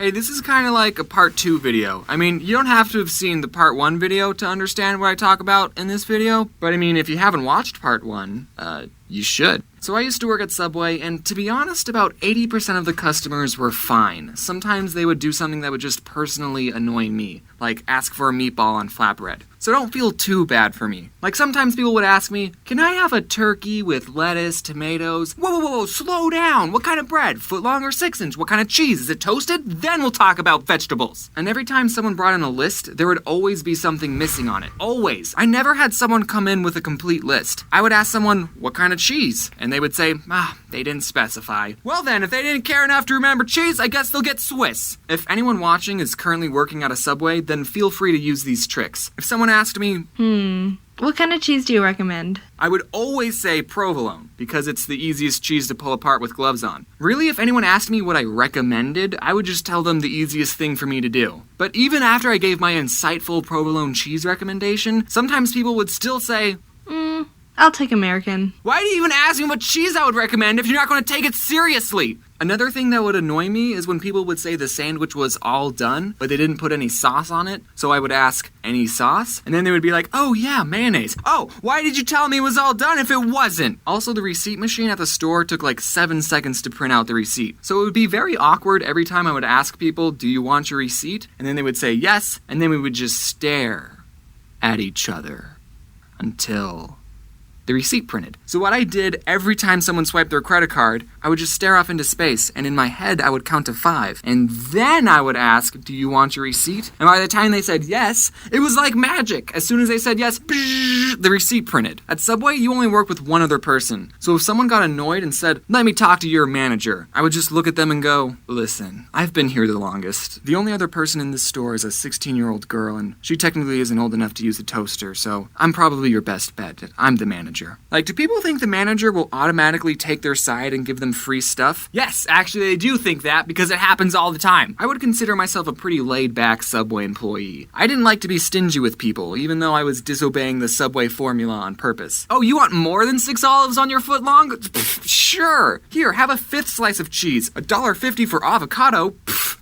Hey, this is kind of like a part 2 video. I mean, you don't have to have seen the part 1 video to understand what I talk about in this video, but I mean, if you haven't watched part 1, you should. So I used to work at Subway, and to be honest, about 80% of the customers were fine. Sometimes they would do something that would just personally annoy me, like ask for a meatball on flatbread. So don't feel too bad for me. Like sometimes people would ask me, can I have a turkey with lettuce, tomatoes? Whoa, slow down. What kind of bread? Footlong or 6-inch? What kind of cheese? Is it toasted? Then we'll talk about vegetables. And every time someone brought in a list, there would always be something missing on it. Always. I never had someone come in with a complete list. I would ask someone, what kind of cheese? And they would say, they didn't specify. Well then, if they didn't care enough to remember cheese, I guess they'll get Swiss. If anyone watching is currently working at a Subway, then feel free to use these tricks. If someone asked me, what kind of cheese do you recommend? I would always say provolone, because it's the easiest cheese to pull apart with gloves on. Really, if anyone asked me what I recommended, I would just tell them the easiest thing for me to do. But even after I gave my insightful provolone cheese recommendation, sometimes people would still say, I'll take American. Why do you even ask me what cheese I would recommend if you're not going to take it seriously? Another thing that would annoy me is when people would say the sandwich was all done, but they didn't put any sauce on it. So I would ask, any sauce? And then they would be like, oh yeah, mayonnaise. Oh, why did you tell me it was all done if it wasn't? Also, the receipt machine at the store took like 7 seconds to print out the receipt. So it would be very awkward every time I would ask people, do you want your receipt? And then they would say yes, and then we would just stare at each other until the receipt printed. So what I did every time someone swiped their credit card, I would just stare off into space, and in my head I would count to 5. And then I would ask, do you want your receipt? And by the time they said yes, it was like magic. As soon as they said yes, the receipt printed. At Subway, you only work with one other person. So if someone got annoyed and said, let me talk to your manager, I would just look at them and go, listen, I've been here the longest. The only other person in this store is a 16-year-old girl, and she technically isn't old enough to use a toaster, so I'm probably your best bet. I'm the manager. Like, do people think the manager will automatically take their side and give them free stuff? Yes, actually they do think that because it happens all the time. I would consider myself a pretty laid-back Subway employee. I didn't like to be stingy with people, even though I was disobeying the Subway formula on purpose. Oh, you want more than 6 olives on your footlong? Sure. Here, have a 5th slice of cheese. $1.50 for avocado?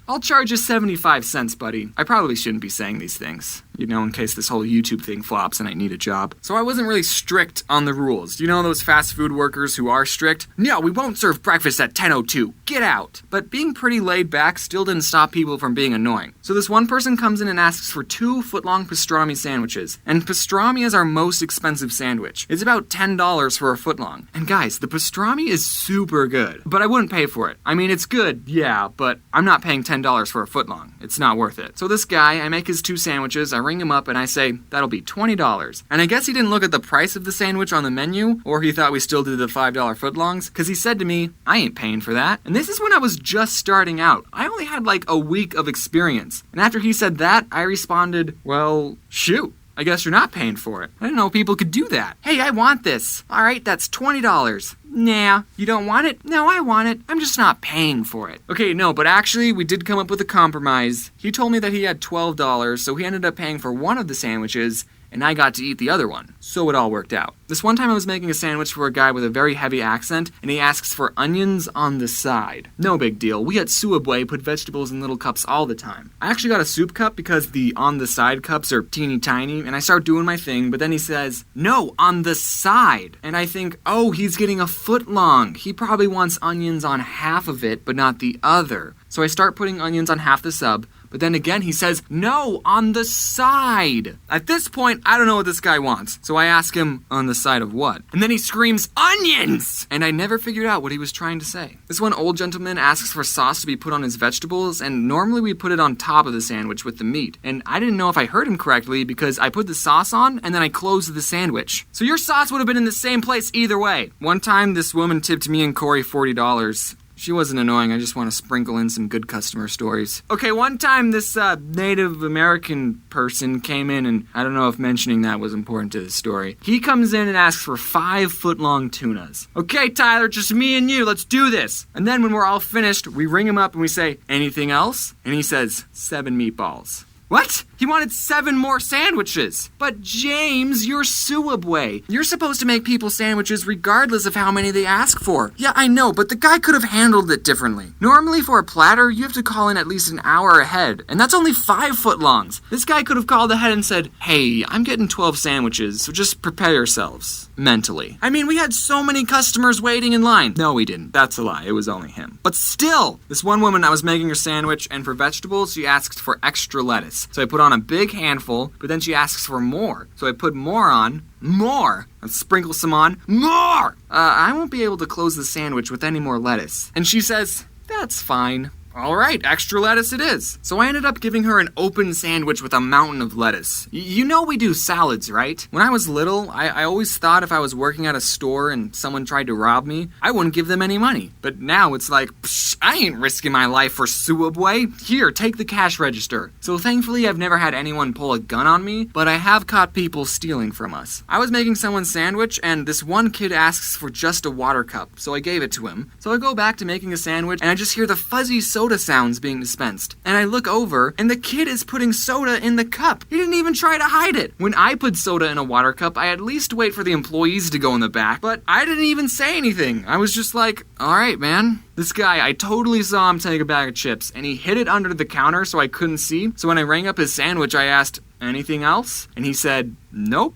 I'll charge you 75 cents, buddy. I probably shouldn't be saying these things, in case this whole YouTube thing flops and I need a job. So I wasn't really strict on the rules. You know those fast food workers who are strict? No, we won't serve breakfast at 10:02. Get out. But being pretty laid back still didn't stop people from being annoying. So this one person comes in and asks for 2 footlong pastrami sandwiches. And pastrami is our most expensive sandwich. It's about $10 for a footlong. And guys, the pastrami is super good. But I wouldn't pay for it. I mean, it's good, yeah, but I'm not paying $10 for a footlong. It's not worth it. So this guy, I make his 2 sandwiches, I ring him up and I say, that'll be $20. And I guess he didn't look at the price of the sandwich on the menu, or he thought we still did the $5 footlongs, because he said to me, I ain't paying for that. And this is when I was just starting out. I only had like a week of experience. And after he said that, I responded, well, shoot. I guess you're not paying for it. I didn't know people could do that. Hey, I want this. All right, that's $20. Nah, you don't want it? No, I want it. I'm just not paying for it. Okay, no, but actually, we did come up with a compromise. He told me that he had $12, so he ended up paying for one of the sandwiches, and I got to eat the other one. So it all worked out. This one time I was making a sandwich for a guy with a very heavy accent, and he asks for onions on the side. No big deal. We at Subway put vegetables in little cups all the time. I actually got a soup cup because the on the side cups are teeny tiny, and I start doing my thing, but then he says, no, on the side. And I think, oh, he's getting a footlong. He probably wants onions on half of it, but not the other. So I start putting onions on half the sub, but then again he says, no, on the side. At this point, I don't know what this guy wants. So I ask him, on the side of what? And then he screams, onions! And I never figured out what he was trying to say. This one old gentleman asks for sauce to be put on his vegetables, and normally we put it on top of the sandwich with the meat. And I didn't know if I heard him correctly because I put the sauce on and then I closed the sandwich. So your sauce would have been in the same place either way. One time, this woman tipped me and Corey $40. She wasn't annoying, I just want to sprinkle in some good customer stories. Okay, one time this Native American person came in, and I don't know if mentioning that was important to the story. He comes in and asks for 5 footlong tunas. Okay, Tyler, just me and you, let's do this. And then when we're all finished, we ring him up and we say, anything else? And he says, 7 meatballs. What? He wanted 7 more sandwiches. But James, you're Suabway. You're supposed to make people sandwiches regardless of how many they ask for. Yeah, I know, but the guy could have handled it differently. Normally for a platter, you have to call in at least an hour ahead, and that's only 5 footlongs. This guy could have called ahead and said, hey, I'm getting 12 sandwiches, so just prepare yourselves. Mentally. I mean, we had so many customers waiting in line. No, we didn't. That's a lie. It was only him. But still, this one woman, I was making her sandwich, and for vegetables, she asked for extra lettuce. So I put on a big handful, but then she asks for more. So I put more on. More! And sprinkle some on. More! I won't be able to close the sandwich with any more lettuce. And she says, that's fine. All right, extra lettuce it is. So I ended up giving her an open sandwich with a mountain of lettuce. You know we do salads, right? When I was little, I always thought if I was working at a store and someone tried to rob me, I wouldn't give them any money. But now it's like, psh, I ain't risking my life for Suabway. Here, take the cash register. So thankfully I've never had anyone pull a gun on me, but I have caught people stealing from us. I was making someone's sandwich and this one kid asks for just a water cup, so I gave it to him. So I go back to making a sandwich and I just hear the fuzzy soda sounds being dispensed. And I look over, and the kid is putting soda in the cup. He didn't even try to hide it. When I put soda in a water cup, I at least wait for the employees to go in the back, but I didn't even say anything. I was just like, alright, man. This guy, I totally saw him take a bag of chips, and he hid it under the counter so I couldn't see. So when I rang up his sandwich, I asked, anything else? And he said, nope.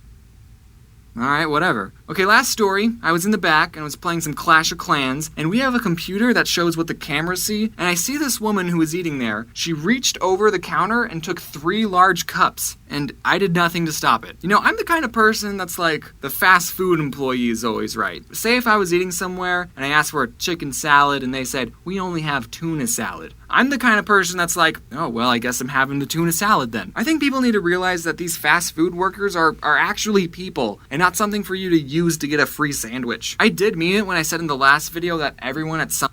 Alright, whatever. Okay, last story. I was in the back and I was playing some Clash of Clans, and we have a computer that shows what the cameras see, and I see this woman who was eating there. She reached over the counter and took 3 large cups, and I did nothing to stop it. You know, I'm the kind of person that's like, the fast food employee is always right. Say if I was eating somewhere and I asked for a chicken salad and they said, we only have tuna salad. I'm the kind of person that's like, oh, well, I guess I'm having the tuna salad then. I think people need to realize that these fast food workers are actually people and not something for you to use to get a free sandwich. I did mean it when I said in the last video that everyone at some